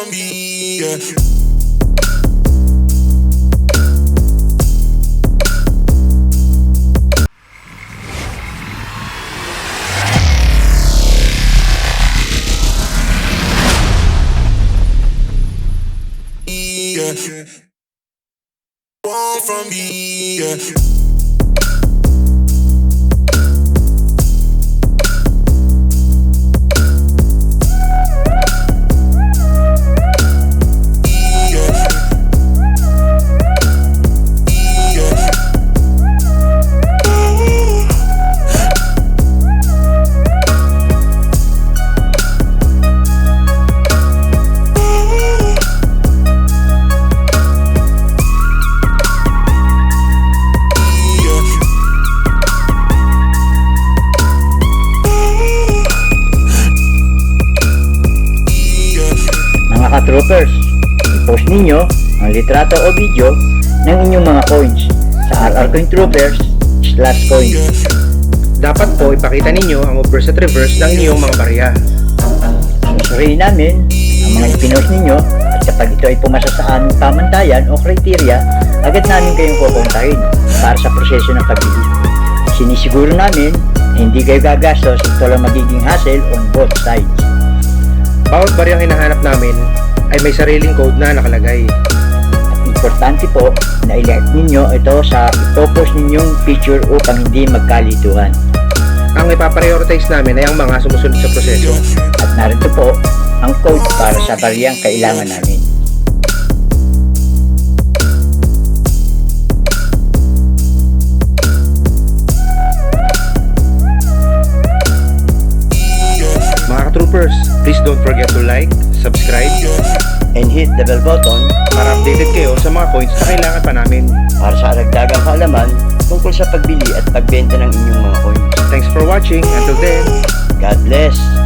from me, yeah. Yeah. Want from me, yeah. Mga ka-troopers, i-post ninyo ang litrato o video ng inyong mga coins sa RR Coin Troopers/coins. Dapat po ipakita ninyo ang obverse at reverse ng inyong mga barya. Susuriin namin ang mga ipinost ninyo at kapag ito ay pumasa sa aming pamantayan o kriteria, agad namin kayong kukontahin para sa proseso ng pagbili. Sinisiguro namin na hindi kayo gagastos at walang magiging hassle on both sides. Bawat baryang hinahanap namin ay may sariling code na nakalagay. At importante po na i-like ninyo ito sa ipopost ninyong picture upang hindi magkalituhan. Ang ipaprioritize namin ay ang mga sumusunod sa proseso. At narito po ang code para sa baryang kailangan namin. Mga troopers, please don't forget to like, subscribe, And hit the bell button para updated kayo sa mga coins na kailangan pa namin. para sa aragdagang kaalaman tungkol sa pagbili at pagbenta ng inyong mga coins. Thanks for watching. Until then, God bless!